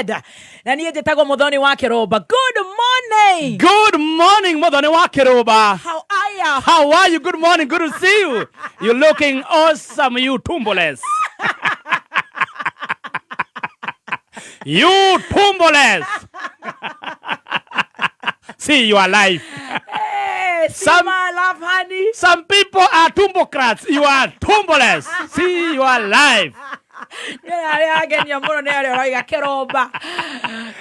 Limited. Na niye njĩtagwo Muthoni wa Kĩrũmba. Good morning. Good morning, Muthoni wa Kĩrũmba. How are you? How are you? Good morning. Good to see you. You're looking awesome, you tumboles. You tumboles. See, you are alive. Hey, see my love, honey. Some people are tumbocrats. You are tumboles. See, you are alive. Yeah, again, you're more than a Kĩrũmba.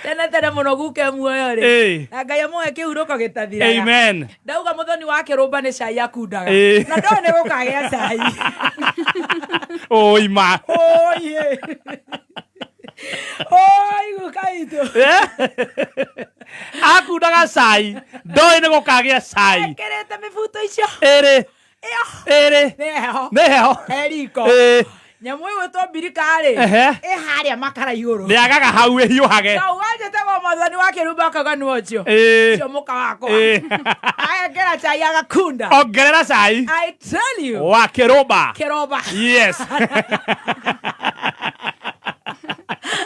Tena mũno guke muoyo rĩ. Na Ngai amũhe kĩhurũko gĩtathiraga. Amen. Ndauga Muthoni wa Kĩrũmba nĩ cai akundaga. Na ndoo nĩ gũkagĩa cai. Oi ma. Oye. Oi gũkaitũ. Akundaga cai. Ndoo nĩ gũkagĩa cai. Ekĩrĩte mĩbuto icio. Ere. Neho. Eriko. Nyamu ĩgwĩtwo mbirika rĩ. Harĩa makara igũrũ. Nĩagaga hau ĩhiũhage. Na wanjĩtagwo Muthoni wa Kĩrũmba akaganu ũcio. Ũcio mũka wakwa. Agekĩra cai agakunda. Ongerera cai. I tell you. Wa Kĩrũmba. Yes.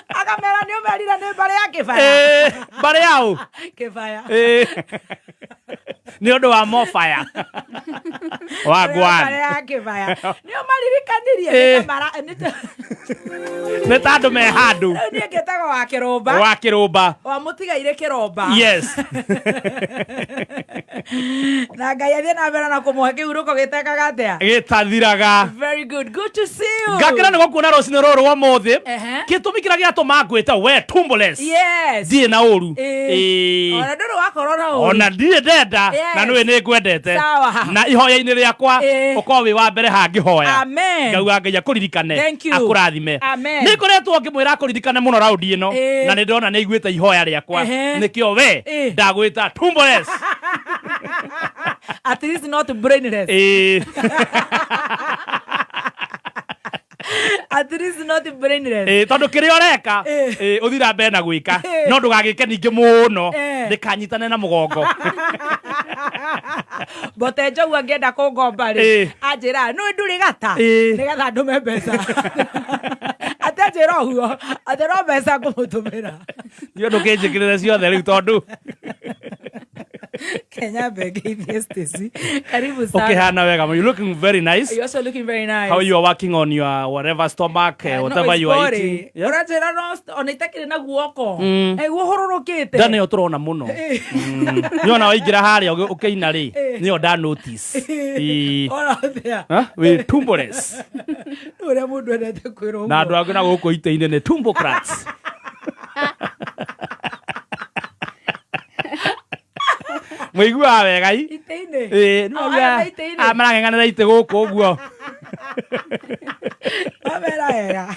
Akamera nĩ ũmerire nĩ mbarĩ ya Kĩbaya. Mbarĩ yaũ? Kĩbaya. Nĩ ũndũ wa mofaya. Wagwan. Mbarĩ ya Kĩbaya. Nĩ ũmaririkanirie nĩ tandũ me handũ. Rĩu niĩ ngĩtagwo wa Kĩrũmba. Wa Kĩrũmba. Wamũtigaire Kĩrũmba. Yes. Na Ngai athiĩ na mbere na kũmũhe kĩhurũko gĩtekaga atĩa? Gĩtathiraga. Very good. Good to see you. Ngakĩra nĩ gũkuona rũcinĩ rũrũ rwa mũthĩ. Gĩtũmi kĩrĩa gĩatũma ngwĩte we tumboles. Yes. Ndirĩ na ũru. Ona ndũrĩ wakorwo na ũru. Ona ndirĩ ndenda na nĩwe nĩ ngwendete. Sawa. Na ihoya-inĩ rĩakwa ũkorwo wĩ wa mbere hangĩhoya. Amen. Ngauga Ngai akũririkane. Thank you. Akũrathime. Amen. Nĩ ngoretwo ngĩmwĩra akũririkane mũno raundi ĩno na nĩ ndona nĩ aiguĩte ihoya rĩakwa. Nĩkĩo we ndagwĩta tumboles. At least not brainless. At least not brainless. Tondũ kĩrĩa ũreka ũthira mbere na gwĩka no ndũgagĩke ningĩ mũno ndĩkanyitane na mũgongo. Bote Njogu angĩenda kũngomba rĩ anjĩra nĩ ndũrĩ gata nĩgetha ndũme mbeca. Atanjĩra ũguo atĩ no mbeca ngũmũtũmĩra. Nĩ ũndũ kĩnjĩkĩrĩre ciothe rĩu tondũ Kenya Begithia Stacy. Karibu sana. Okay, Hannah Wega, you're looking very nice. You're also looking very nice. How you are working on your whatever stomach, whatever you are eating. Ũranjĩra no onaitakĩrĩ na guoko. Guhũrũrũkĩte. Ndane ũtũrona mũno. Nĩona waingĩra harĩa ũkĩina rĩ. Nĩyo nda notice. We tumboles. Ũrĩa mũndũ endete kwĩrwo. Na andũ angĩ na gũkũ itĩ-inĩ nĩ tumbocrats. Mũiguaga wega i? Itĩ-inĩ. Nĩwaga marang'eng'anĩra itĩ gũkũ ũguo. Mamera wega.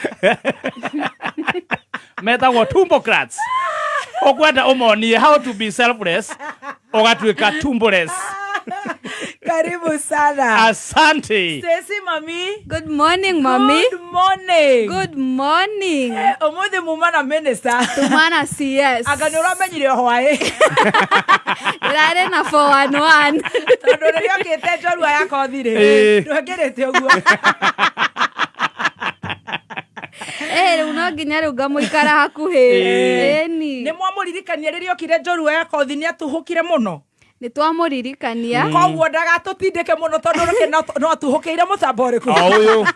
Metagwo tumbocrats. Ũkwenda ũmonie how to be selfless ũgatuĩka tumboles. Karibu sana. Asante. Stacy, mami. Good morning, mommy. Good morning. Good morning. Umuthi muma na minister. Tumana CS. Agani uramenyire hwaĩ. Irare na 411. Tondũ rĩrĩa ũkĩte njorua yakothire. Ndũngĩrĩte ũguo. Rĩu no nginya rĩu ngamũikara hakuhĩ. Ĩni. Nĩ mwamũririkania rĩrĩa ũkire njorua yakothi nĩ atuhũkire mũno. Nĩ twamũririkania. Koguo ndagatũtindĩke mũno tondũ no atuhũkĩire mũtambo ũrĩkũ. Ũyũ.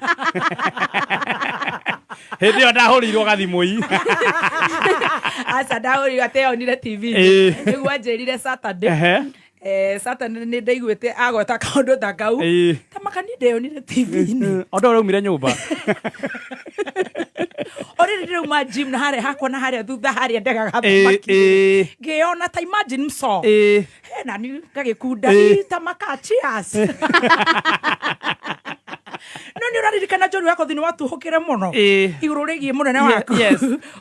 Hĩndĩ ĩyo ndahũrĩirwo gathimũ-i. Aca ndahũrĩirwo atĩ yonire TV. Nĩguo anjĩrire Saturday. Saturday nĩ ndaiguĩte agweta kaũndũ ta kau. Tamaka nĩ ndeyonire TV-inĩ. Ũndũ ũraumire nyũmba. Orĩrĩ rĩuma gym na harĩa hakwa na harĩa thutha harĩa ndegaga thamaki. Ngĩona ta imagine mso. Na niĩ ngagĩkunda tamaka cheers. No nĩ ũraririkana njorua yakothi nĩ watuhũkire mũno. Igũrũ rĩgiĩ mũnene waku.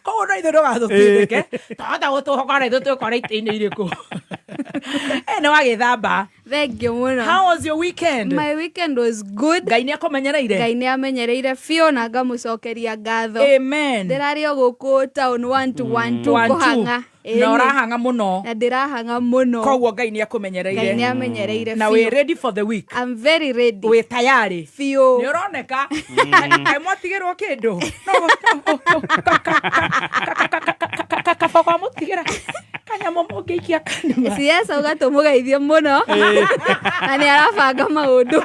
Koguo no ithuĩ ndũgatũtindĩke. Twahota gũtũhoka na ithuĩ twĩkora itĩ-inĩ irĩkũ. Nĩ wagĩthamba. Thank you mũno. How was your weekend? My weekend was good. Ngai nĩ akũmenyereire. Ngai nĩ amenyereire biũ na ngamũcokeria ngatho. Amen. Ndĩrarĩ o gũkũ town 1-1-2 kũhanga. Na ũrahanga mũno. Na ndĩrahanga mũno. Koguo Ngai nĩ akũmenyereire. Ngai nĩ amenyereire biũ. Na we ready for the week? I'm very ready. We tayari. Biũ. Nĩ ũroneka. Mwatigĩrwo kĩndũ. kaba kwa mutigera kanyamo mugiikia kanua siasa ugatumugeithia muno na ni arabanga maundu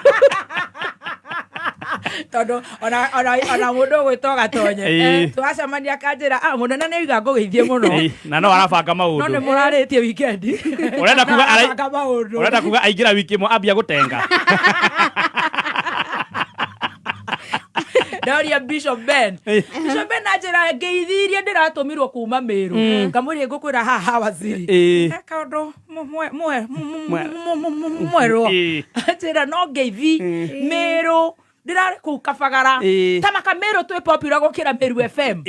todo ona mundu gwitwo gatonye twacamania kanjira munene ni iga ngugeithie muno na no arabanga maundu no ni muraritie weekend urenda kuga aingira wiki mo ambia gutenga Daria Bishop Ben ajira ngeithirie ndiratumirwo kuma Meru ngamuri ngukwira haha waziri kaundu mwero ajira no ngeithi Meru ndirari ku Kabagara tamaka Meru twi popular gukira Meru FM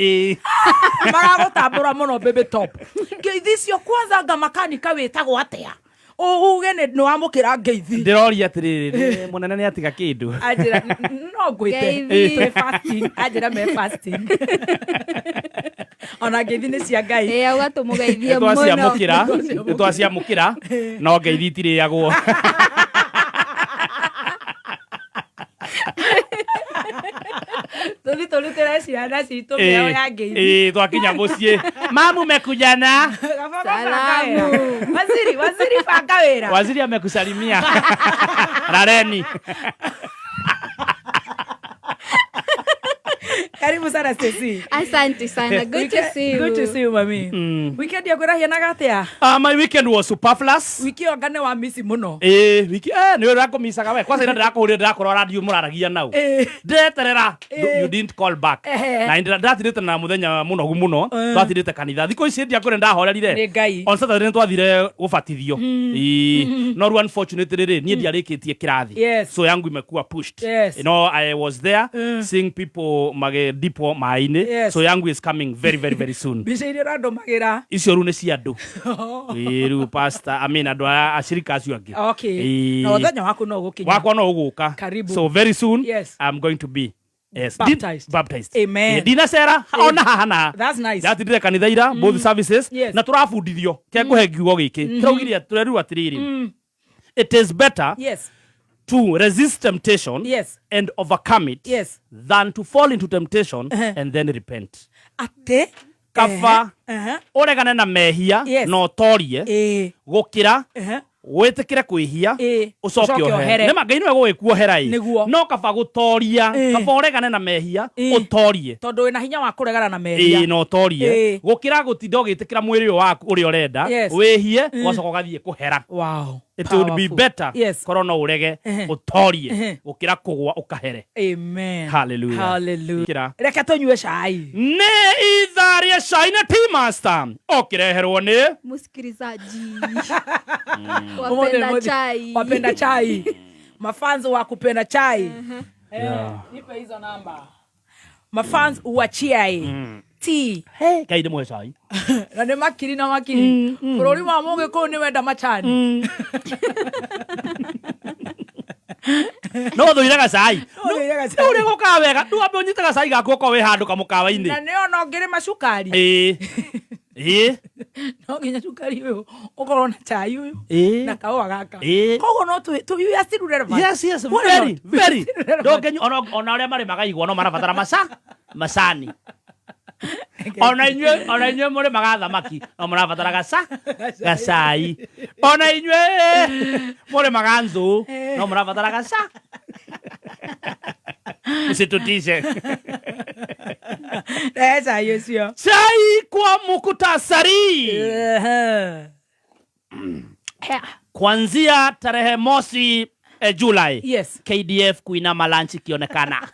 maragutambura muno baby top ngeithi cio kwanza ngamakanika witagwo atia uge no amukira ngeithi ndiroria atiriri munene ni atiga kindu ajira no gwite twi fasting ajira me fasting ona ngeithi ni cia ngai ugatumugeithia muno twaciamukira no ngeithi tiriagwo Tuli ciana citu meo ya ngeithi twakinya mucii mamu mekujana salamu waziri banga wira waziri amekusalimia Rareni karibu sana Stacy asante sana good to see you mami weekend yako rahiana atia my weekend was superfluous wiki ogane wa misi muno wiki ni urako misaga we kwanza ndirakuhurira ndirakorwa radio muraragia nau ndeterera you didn't call back na ndatirite na muthenya muno twatirite kanitha thiko ici ndia kure ndahorerire on Saturday twathire gubatithio no unfortunately nie ndiarikitie kirathi so yangu imekuwa pushed you know I was there seeing people dipo maine so yangu is coming very soon bishairi rando magira icio ru ne cia andu ru pastor amina ndo ashirika acio angi okay na wathanya wako no gukinya wako no uguka so very soon I'm going to be baptized amen dina sera ona hana that's nice that dire kanitha ira both services na turafundithio ke kuhe kiugo giki turaugiria tureru atiriri it is better to resist temptation and overcome it than to fall into temptation and then repent. Ate kaba oregane na mehia no torie gukira wetekire kwihia ucoke ohere nema ngai niwe gwikuohera no kaba gutoria kaba oregane na mehia utorie tondu wina hinya wa kuregana na mehia no torie gukira gutinda ugitikira mwiri waku uri orenda wihie wacoka gathie kuhera wow it would be better korona urege utorie ukira kugwa ukahere amen hallelujah reka tunywe cai ne itharia cai na tea master okireherwo ni musikilizaji wapenda chai mafans wa kupenda chai nipe hizo namba mafans uachiai tea kaide mwe cai na ne makiri bururi wa mungu ko ni wenda machani no thuiraga cai no uri guka wega ndu ambe unyitaga cai gaku ko we handu kamukawa-ini na ne ona ngire macukari no nginya cukari uyu ukorwo na chai uyu na kawa gaka kogo no tu you are still relevant yes very ngenyu ona aria mari magaigwa no marabatara macani ona inywe muri magathamaki no murabatara gacai ona inywe muri maganzu no murabatara gaca usitutishe chai kwa mukutasari kuanzia tarehe mosi Julai KDF kuina malanchi kionekana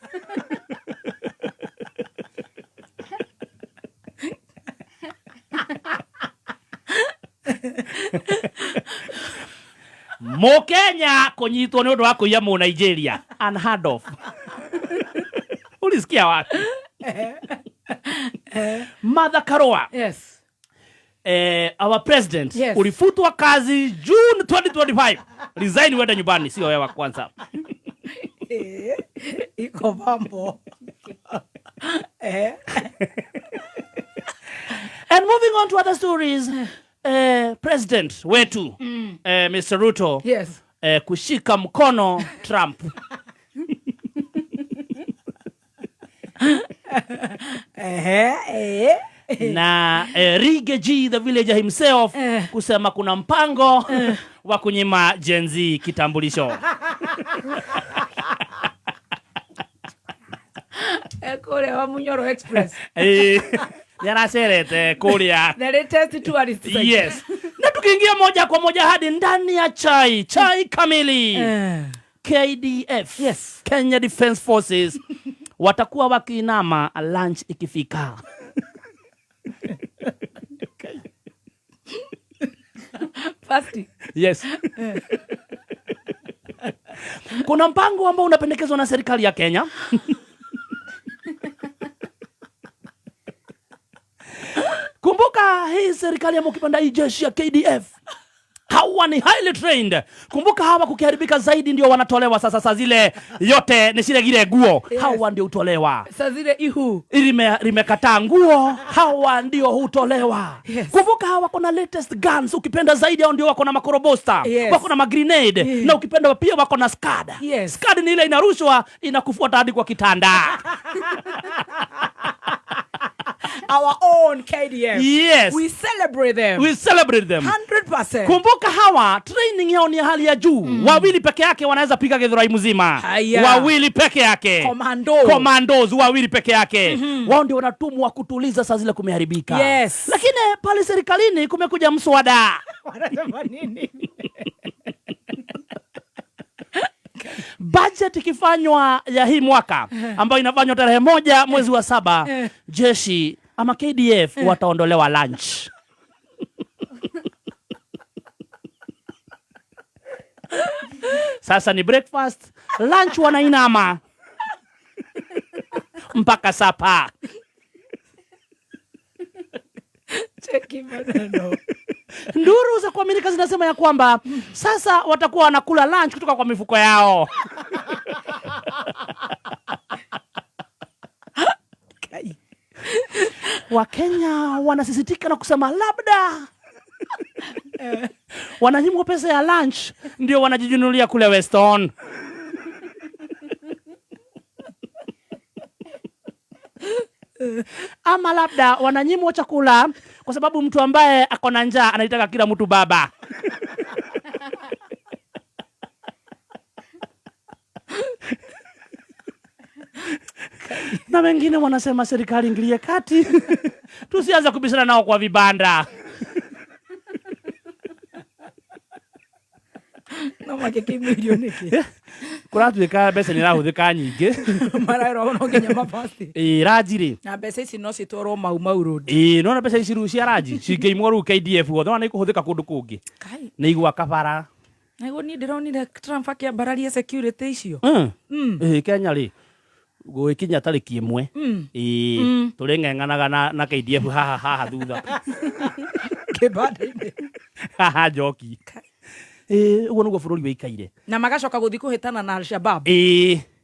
Mokenya kunyitwo ni undu wa kuiya mu Nigeria unheard of ulisikia wapi Martha Karua our president ulifutwa kazi June 2025 resign wenda nyumbani sio wewe kwanza iko mambo and moving on to other stories president wetu Mr. Ruto kushika mkono Trump na Rige G the villager himself kusema kuna mpango wa kunyima Gen Z kitambulisho. Kule wa Munyoro Express. Yanaserete kulia. The latest tourist site. Yes. Na tukiingia moja kwa moja hadi ndani ya chai kamili. KDF. Yes. Kenya Defence Forces watakuwa wakiinama lunch ikifika. Fasti. Yes. Kuna mpango ambao unapendekezwa na serikali ya Kenya. Kumbuka hii serikali ya mkipanda hii jeshi ya KDF. Hawa ni highly trained. Kumbuka hawa kukiharibika zaidi ndio wanatolewa sasa. Saa zile yote ni zile gile nguo. Yes. Hawa ndio utolewa. Saa zile ihu Rimekataa nguo. Hawa ndio hutolewa. Yes. Kumbuka hawa kuna latest guns. Ukipenda zaidi hao ndio wako na makorobosta. Yes. Wako na magrenade. Yes. Na ukipenda pia wako na SCAD. Yes. SCAD ni ile inarushwa inakufuata hadi kwa kitanda. Our own KDF. Yes. We celebrate them. 100%. Kumbuka hawa training yao ni hali ya juu. Wawili peke yake wanaweza piga Githurai mzima. Wawili peke yake. Commandos wawili peke yake. Wao ndio wanatumwa kutuliza saa zile kumeharibika. Yes. Lakini pale serikalini kumekuja mswada. Wanasema nini? Budget ikifanywa ya hii mwaka ambayo inafanywa tarehe 1 mwezi wa 7, jeshi ama KDF wataondolewa lunch. Sasa ni breakfast, lunch wanainama mpaka sapa. Cheki maneno. Nduru za kuaminika zinasema ya kwamba sasa watakuwa wanakula lunch kutoka kwa mifuko yao. Wakenya wanasisitika na kusema labda wananyimwa pesa ya lunch ndio wanajijunulia kule Weston. Ama labda wananyimwa chakula kwa sababu mtu ambaye ako na njaa anataka kila mtu baba. Na wengine wanasema serikali ingilie kati. Tusianze kubishana nao kwa vibanda. No makeke milioni ki. Kura tuika bese ni rahuthika nyingi. Marairo ono Kenya mapasti. Rajiri. Na bese ici no citoro mau road. No na bese ici ru cia raji. Cingeimwo ru KDF wothe wana ikuhuthika kundu kungi. Ni igwa kabara. Ego ni ndironire Trump akiambararia security icio. Kenya ri. Gwikinya tariki 1 turi ngenganaga na KDF haha thutha kibanda-ini haha joki ugo nugo bururi weikaire na magacoka guthi kuhitana na Al-Shabaab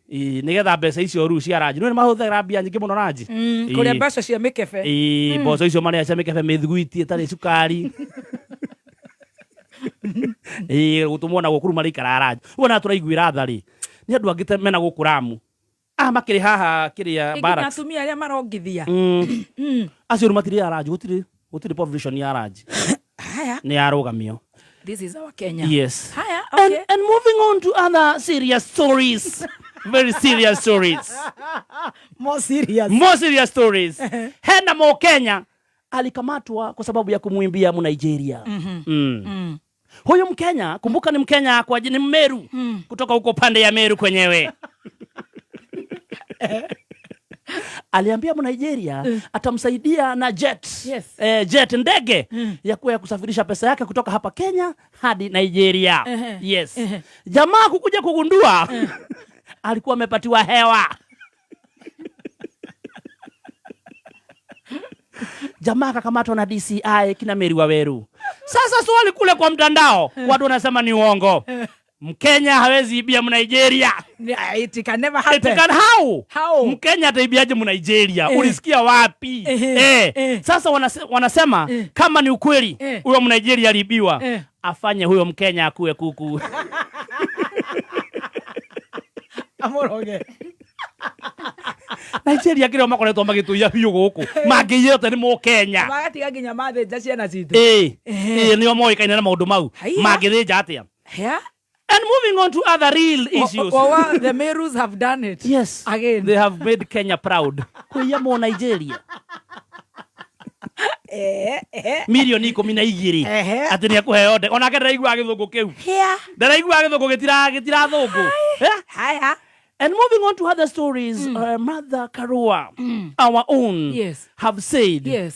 nigetha mbeca icio ru cia raji no mahuthira mbia nyingi muno raji kuria mbeca cia mikebe mboco icio maria cia mikebe mithiguiti tari sukari gutumwo na gukuru marikara raji wona turaiguira thari ni andu angite mena gukuramu makiri haha kiria barracks atumia aria marongithia acio matiri araji gutiri population ya araji haya ni arugamio. This is our Kenya. Yes. Haya, okay. And moving on to other serious stories. Very serious stories. More serious stories. Hena mo Kenya alikamatwa kwa sababu ya kumwimbia Mnigeria. Huyo Mkenya, kumbuka ni Mkenya kwa jina Meru, kutoka huko pande ya Meru kwenyewe. Aliambia Mnigeria atamsaidia na jet. Yes. Jet ndege ya kusafirisha pesa yake kutoka hapa Kenya hadi Nigeria. Yes. Jamaa kukuja kugundua alikuwa amepatiwa hewa. Jamaa kakamatwa na DCI kina Meri Waweru. Sasa swali kule kwa mtandao watu wanasema ni uongo. Mkenya hawezi ibia Mnigeria. It can never happen. It can how? Mkenya ataibiaje Mnigeria? Ulisikia wapi? Sasa wanasema kama ni ukweli huyo Mnigeria alibiwa, afanye huyo Mkenya akuwe kuku. Amoroge. Nigeria kire makoretwo magituia biu guku mangiyete ni mu Kenya magatiga nginya mathinja ciana citu nio moikaine na maundu mau mangithinja atia. And moving on to other real issues. The Merus have done it. Yes. Again. They have made Kenya proud. Kuia mo Nigeria. Milioni 12 ati ni akuheo de ona ndaraigua githungu kiu ndaraigua githungu gitira thungu. And moving on to other stories, Mother Karua, our own, have said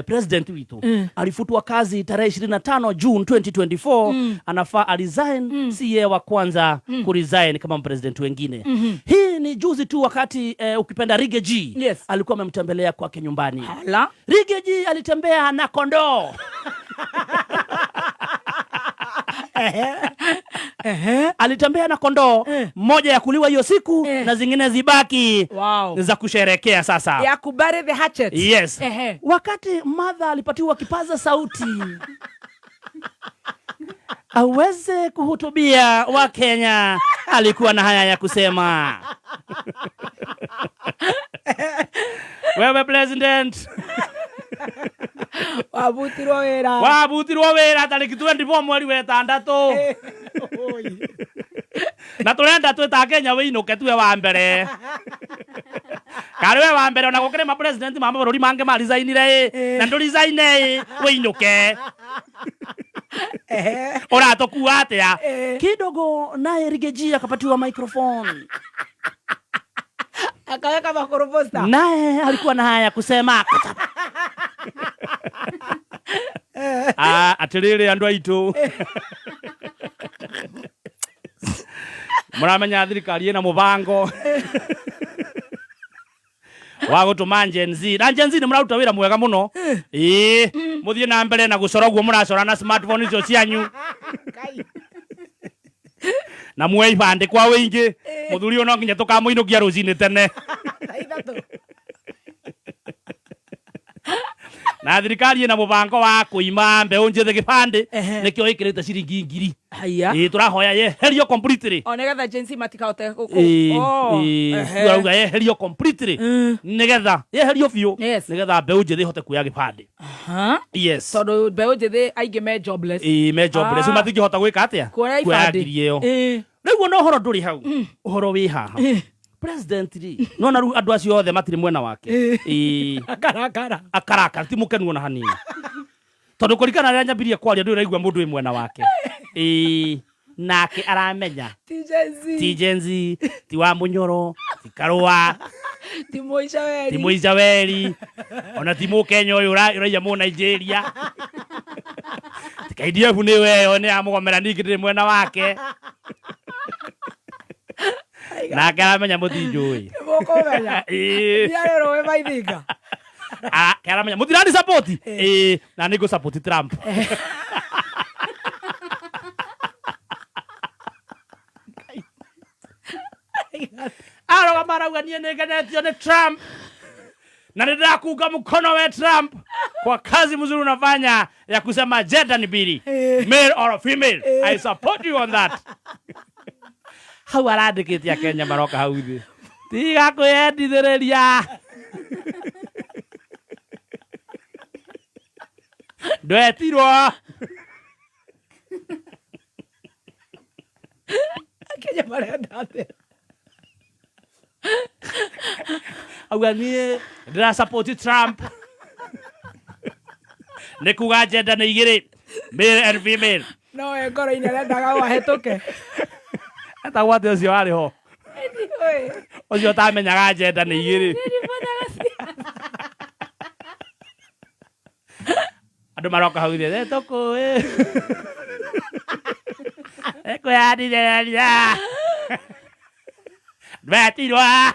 President witu alifutwa kazi tarehe 25 June 2024 anafaa resign si yeye wa kwanza kuresign kama president wengine. Hii ni juzi tu wakati ukipenda Rige G alikuwa amemtembelea kwake nyumbani. Rige G alitembea na kondoo. Alitembea na kondoo moja ya kuliwa hiyo siku na zingine zibaki za kusherekea sasa ya kubare the hatchet. Yes. Wakati mother alipatiwa kipaza sauti aweze kuhutubia wa Kenya alikuwa na haya ya kusema. Wewe president wabutirwo wera tariki 24 mweri wa 6 na turenda twita Kenya wiinuke tuwe wa mbere kariwe wa mbere ona gukire ma president ma mabũrũri mange ma resignire na ndu resigne wiinuke uratokuwa atia kidogo naye Rige G akapatiwa microphone akaweka makoroposta naye alikuwa na haya kusema. Atiriri andu aitu muramenya thirikari ina mubango wa gutuma Gen Z na Gen Z ni muraruta wira mwega muno muthie na mbere na gucora guo muracora na smartphone icio cianyu na muwe ibande kwa wingi muthuri ono nginya tukamuinukia rucini tene na thirikari ina mubango wa kuima mbeu njithe gibande nikio ikirite ciringi 1000 haya turahoya yeherio completely onegetha Gen Z matikaote turaruga yeherio completely nigetha yeherio biu nigetha mbeu njithi hote kuya gibande yes tondu mbeu njithi aingi me jobless me jobless matingihota gwika atia kuya gibande riu no horo nduri hau uhoro wi haha president ri no na ru andu acio othe matiri mwena wake akarakara ti mukenu ona hanini tondu kurikana rĩa nyambirie kwaria ndu raigua mundu wi mwena wake nake aramenya ti Gen Z ti wa Munyoro ti Karua ti Moica Weri ona ti Mukenya uyu uraia mu Nigeria ti KDF ni we ni amugomera ningire mwena wake na karamenya mutinjui mukomenya yarero we maithinga karamenya mutirani support na nigo support Trump aroga marauga nie negenetio ni Trump na ninakuunga mkono we Trump kwa kazi mzuri unafanya ya kusema gender ni mbili male or female. I support you on that. Hau arandikite Kenya maroka hau thi tiga kwendithiriria ndwetirwo Kenya marenda atia auga nie ndira support Trump nikuga gender ni igiri male and female no ngoro ina rendaga wahetuke eta wate ucio ari ho ucio tamenyaga gender ni igiri andu maroka hau thie toko eko ya ndireria ndwetirwa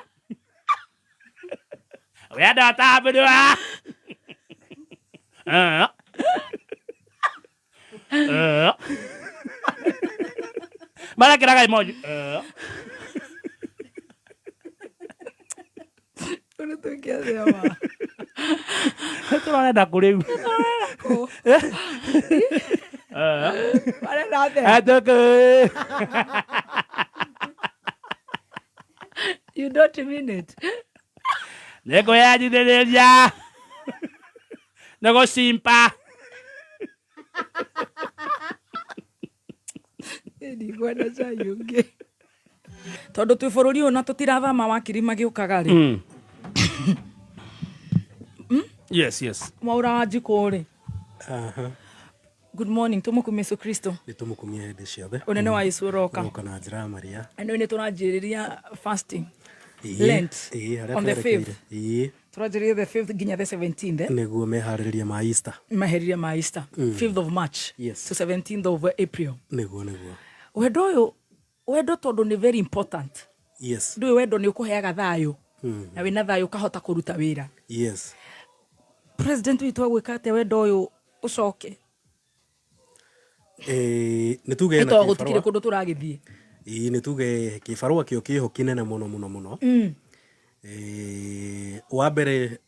wenda tabudwa mara kiraga imoji Ora tu que hacer turarenda kuriu marenda atia atoko you don't mean it Nego ya jideria. Nego simpa. Edi gwenda chayunge. Tondu twi bururi uyu na tutirathama wakiri magiukaga ri. Yes. Mwaura wa Njiko ri. Good morning, tumukumia Yesu Kristo. Ni tumukumia hende ciothe. Unene wa Yesu roka. Roka na njira maria. Eno ni turanjiriria fasting. Lent. On the 5th. Turanjiriria the 5th ginya the 17th. Niguo mehaririria ma Easter. Maheriria ma Easter. 5th of March to 17th of April. Niguo. Wendo tondu ni very important. Yes. Ndu wendo ni ukuheaga thayo. Na wina thayo kahota kuruta wira. Yes. President witu agwika ate wendo uyu ucoke. Nituge na kibarua gutikire kundu turagithie. Nituge kibarua kio kiho kinene muno. Wa mbere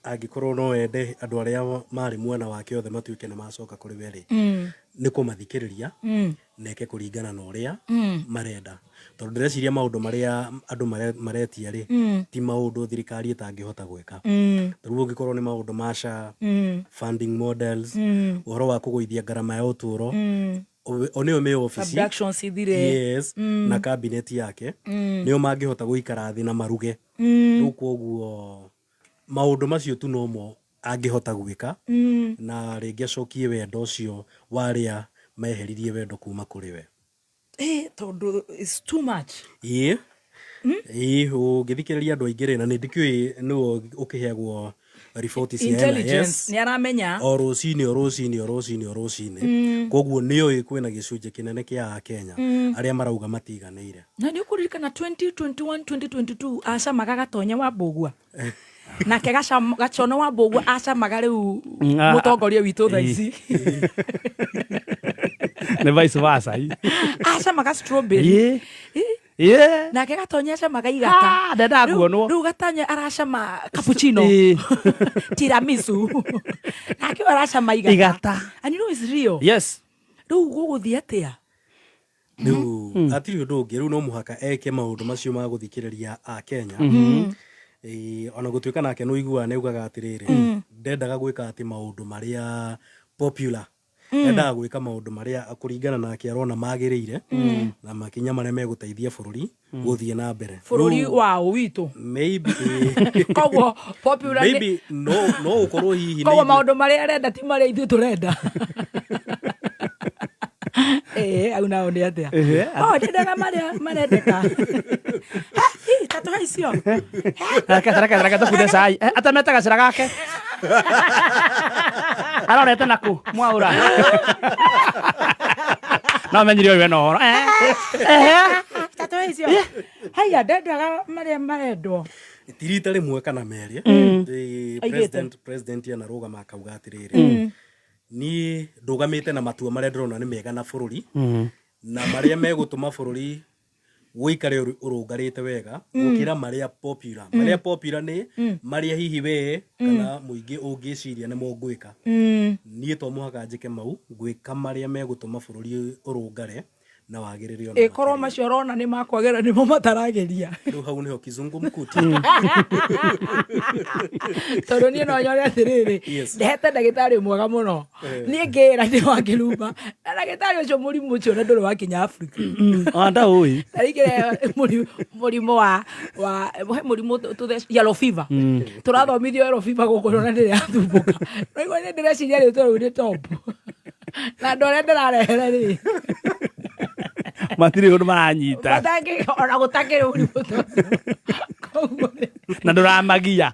angikorwo no wende andu aria mari mwena wake othe matuike na macoka kuri we ri ni kumathikiriria neke kuringana na uria marenda tondu ndireciria maundu maria andu maretia ri ti maundu thirikari itangihota gweka riu ungikorwo ni maundu masha funding models uhoro wa kugoithia garama ya uturo oneo me office abductions ithire yes na cabinet yake nio mangihota guikara thi na maruge riu koguo maundu macio tu nomo angihota gwika na ringi acokie wendo ucio waria meheririe wendo kuma kuri we tondu is too much ungithikiriria andu aingire na nindikiui no ukiheagwo report cia intelligence ni aramenya o rucini koguo niyo kwina gicunje kinene kia Kenya aria marauga matiganeire na ni ukuririkana 2021 2022 aca magagatonya wa Mbugua nake gacono wa Mbugua aca magariu mutongoria witu thaici ne vice versa aca maga strawberry nake gatonya aca magaigata ndenda kuonwo riu gatanya aracama cappuccino tiramisu nake araca maigata and you know it's real yes riu guguthie atia riu atiri undu ungi riu no muhaka eke maundu macio ma guthikiriria a Kenya ona gutuika nake no igua neugaga atiriri ndendaga gwika ati maundu maria popular endaga gwika maundu maria kuringana nake arona magiriire na makinya maria meguteithia bururi guthie na mbere bururi wao witu maybe koguo popular maybe no ukorwo hihi koguo maundu maria arenda ti maria ithu turenda au nao ni atia ndendaga maria marendeka tatu haicio reke tubude cai atamete gacira gake arorete naku Mwaura no menyire we no horo tatu haicio haya ndendaga maria marendwo tirita rimwe kana meri president anaruga akauga atiriri ni ndugamite na matua maria ndirona ni mega na bururi na maria megutuma bururi guikare urungarite wega gukira maria popular ni maria hihi we kana muingi ungiciria ni mungwika ni to muhaka njike mau gwika maria megutuma bururi urungare na wagiririo na korwo macio rona ni makwagera ni mo matarageria riu hau niho kizungu mkuti tondu ni no nyore atiriri ndehete ndagitari mwega muno ni ngira ni wakirumba ndagitari ucio murimu ucio na nduru wakinya Africa anda ui tarikire murimu wa murimu yellow fever turathomithio yellow fever gukoro na ndire athumbuka no igwa ni ndire ciria ri toro ni top na ndore ndirarehere ri matiri undu maranyita batangi ona gutakire uri muto na nduramagia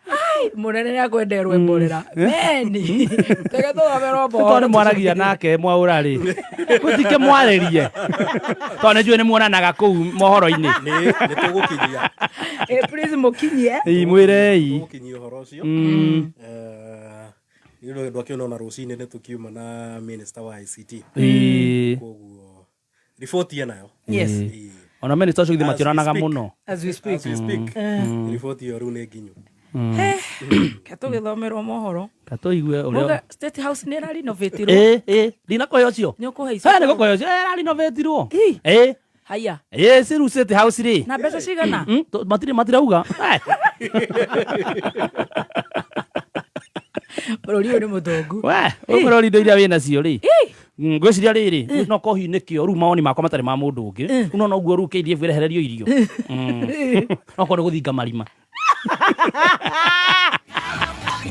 munene ni akwenderwe mborera meni tege tuthomero bo tone mwaragia nake Mwaura ri gutike mwaririe tone njue ni muonanaga kuu mohoro-ini ni tugukinyia please mukinyie mwirei tugukinyia horo ucio ndio ndo akiona na rucini ni tukiuma na minister wa ICT koguo report nayo yes ona minister ucio matiranaga muno as we speak report yo rune ginyu kato githomerwo mohoro kato igwe uria State House ni renovatirwo dina koyo cio ni ukuheisha ni koyo cio renovatirwo haya ciru State House ri na mbeca cigana matirauga bũrũri ũyũ nĩ mũthũngu ũmũrori indo iria wĩna cio rĩ ngwĩciria rĩrĩ no kohi nĩkĩo rĩu mawoni makwa matarĩ ma mũndũ ũngĩ no noguo rĩu KDF ĩrehererio irio no korwo nĩ gũthinga marima